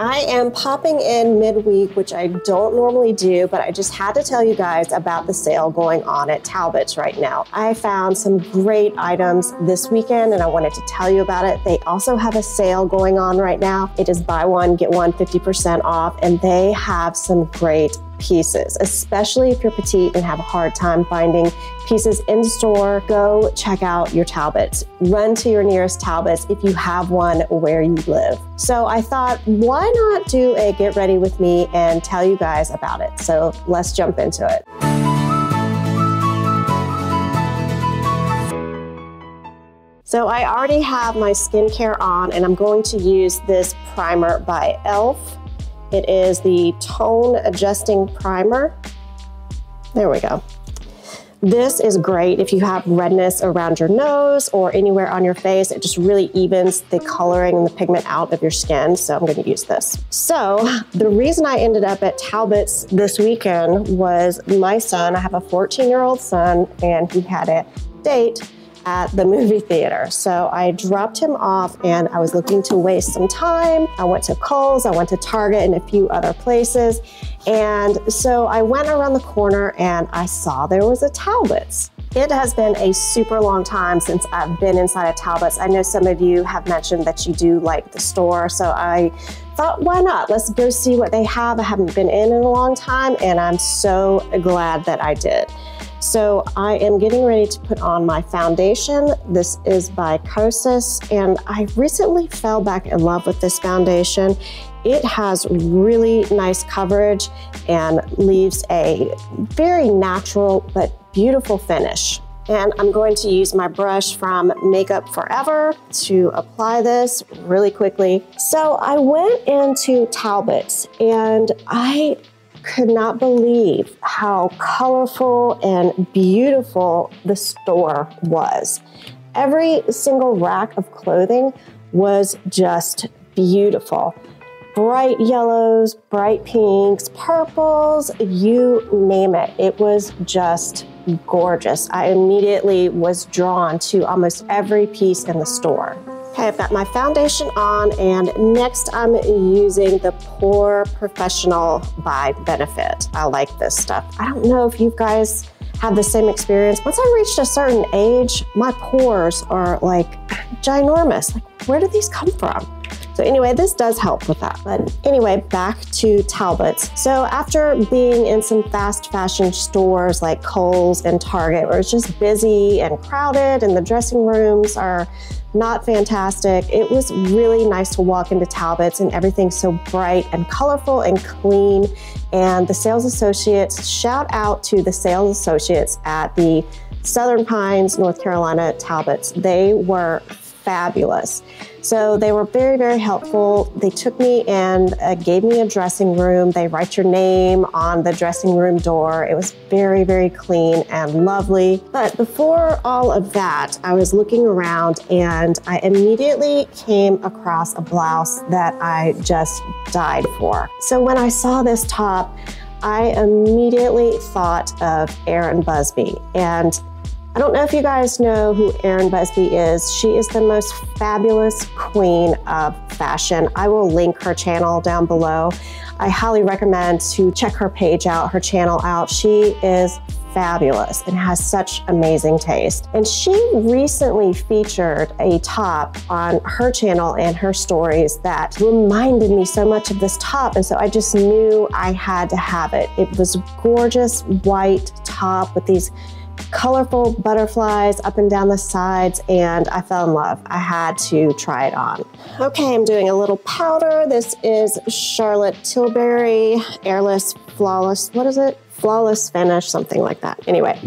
I am popping in midweek, which I don't normally do, but I just had to tell you guys about the sale going on at Talbots right now. I found some great items this weekend and I wanted to tell you about it. They also have a sale going on right now. It is buy one, get one 50% off, and they have some great pieces, especially if you're petite and have a hard time finding pieces in store. Go check out your Talbots. Run to your nearest Talbots if you have one where you live. So I thought, why not do a get ready with me and tell you guys about it? So let's jump into it. So I already have my skincare on and I'm going to use this primer by e.l.f. It is the Tone Adjusting Primer. There we go. This is great if you have redness around your nose or anywhere on your face. It just really evens the coloring and the pigment out of your skin. So I'm going to use this. So the reason I ended up at Talbots this weekend was my son. I have a 14-year-old son and he had a date at the movie theater. So I dropped him off and I was looking to waste some time. I went to Kohl's, I went to Target and a few other places. And so I went around the corner and I saw there was a Talbots. It has been a super long time since I've been inside of Talbots. I know some of you have mentioned that you do like the store. So I thought, why not? Let's go see what they have. I haven't been in a long time and I'm so glad that I did. So I am getting ready to put on my foundation. This is by Kosas, and I recently fell back in love with this foundation. It has really nice coverage and leaves a very natural but beautiful finish. And I'm going to use my brush from Makeup Forever to apply this really quickly. So I went into Talbots and I could not believe how colorful and beautiful the store was. Every single rack of clothing was just beautiful. Bright yellows, bright pinks, purples, you name it. It was just gorgeous. I immediately was drawn to almost every piece in the store. Okay, I've got my foundation on, and next I'm using the Pore Professional by Benefit. I like this stuff. I don't know if you guys have the same experience. Once I reached a certain age, my pores are like ginormous. Like, where did these come from? So anyway, this does help with that. But anyway, back to Talbots. So after being in some fast fashion stores like Kohl's and Target, where it's just busy and crowded and the dressing rooms are not fantastic, it was really nice to walk into Talbots and everything's so bright and colorful and clean. And the sales associates, shout out to the sales associates at the Southern Pines, North Carolina Talbots. They were fabulous. So they were very, very helpful. They took me and gave me a dressing room. They write your name on the dressing room door. It was very, very clean and lovely. But before all of that, I was looking around and I immediately came across a blouse that I just died for. So when I saw this top, I immediately thought of Erin Busby. And I don't know if you guys know who Erin Busby is. She is the most fabulous queen of fashion. I will link her channel down below. I highly recommend to check her page out, her channel out. She is fabulous and has such amazing taste. And she recently featured a top on her channel and her stories that reminded me so much of this top. And so I just knew I had to have it. It was a gorgeous white top with these colorful butterflies up and down the sides, and I fell in love. I had to try it on. Okay, I'm doing a little powder. This is Charlotte Tilbury Airless Flawless, what is it? Flawless Finish, something like that. Anyway,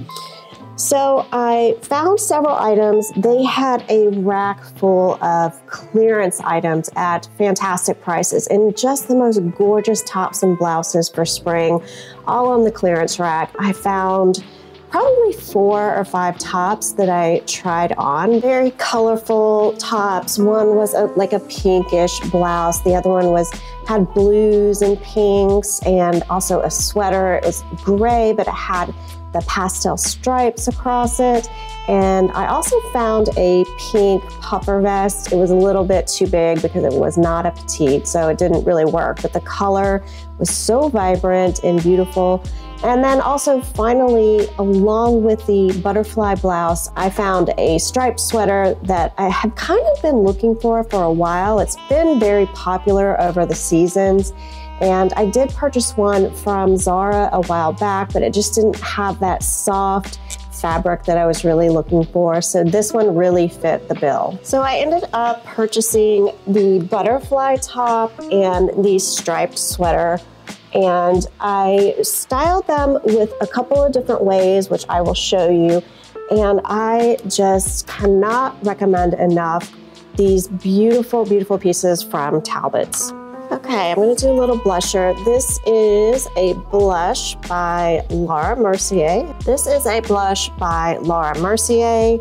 so I found several items. They had a rack full of clearance items at fantastic prices and just the most gorgeous tops and blouses for spring, all on the clearance rack. I found probably 4 or 5 tops that I tried on. Very colorful tops. One was like a pinkish blouse. The other one had blues and pinks and also a sweater. It was gray, but it had the pastel stripes across it. And I also found a pink puffer vest. It was a little bit too big because it was not a petite, so it didn't really work, but the color was so vibrant and beautiful. And then also finally, along with the butterfly blouse, I found a striped sweater that I had kind of been looking for a while. It's been very popular over the seasons. And I did purchase one from Zara a while back, but it just didn't have that soft fabric that I was really looking for. So this one really fit the bill. So I ended up purchasing the butterfly top and the striped sweater. And I styled them with a couple of different ways, which I will show you. And I just cannot recommend enough these beautiful, beautiful pieces from Talbots. Okay, I'm gonna do a little blusher. This is a blush by Laura Mercier. This is a blush by Laura Mercier.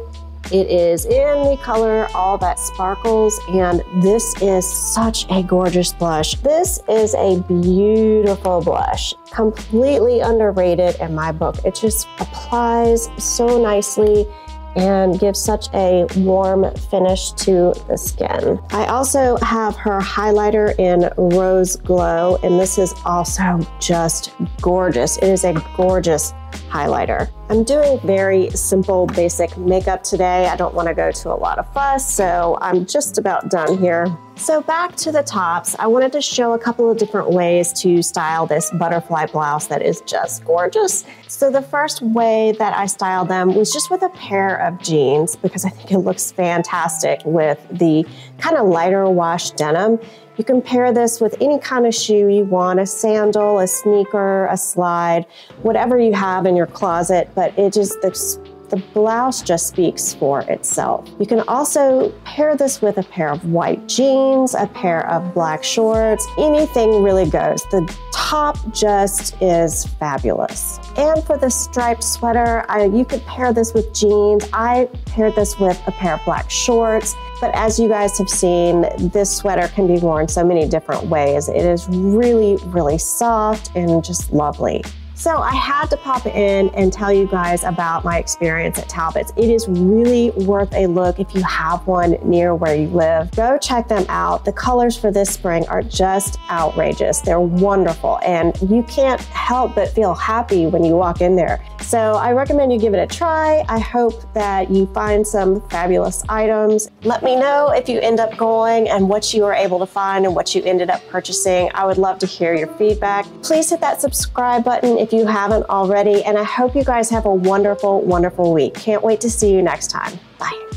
It is in the color All That Sparkles, and this is such a gorgeous blush. This is a beautiful blush, completely underrated in my book. It just applies so nicely and gives such a warm finish to the skin. I also have her highlighter in Rose Glow, and this is also just gorgeous. It is a gorgeous highlighter. I'm doing very simple, basic makeup today. I don't want to go to a lot of fuss, so I'm just about done here. So back to the tops, I wanted to show a couple of different ways to style this butterfly blouse that is just gorgeous. So the first way that I styled them was just with a pair of jeans, because I think it looks fantastic with the kind of lighter wash denim. You can pair this with any kind of shoe you want, a sandal, a sneaker, a slide, whatever you have in your closet, but it just, the blouse just speaks for itself. You can also pair this with a pair of white jeans, a pair of black shorts, anything really goes. The top just is fabulous. And for the striped sweater, you could pair this with jeans. I paired this with a pair of black shorts, but as you guys have seen, this sweater can be worn so many different ways. It is really, really soft and just lovely. So I had to pop in and tell you guys about my experience at Talbots. It is really worth a look if you have one near where you live. Go check them out. The colors for this spring are just outrageous. They're wonderful, and you can't help but feel happy when you walk in there. So I recommend you give it a try. I hope that you find some fabulous items. Let me know if you end up going and what you were able to find and what you ended up purchasing. I would love to hear your feedback. Please hit that subscribe button if you haven't already, and I hope you guys have a wonderful, wonderful week. Can't wait to see you next time. Bye.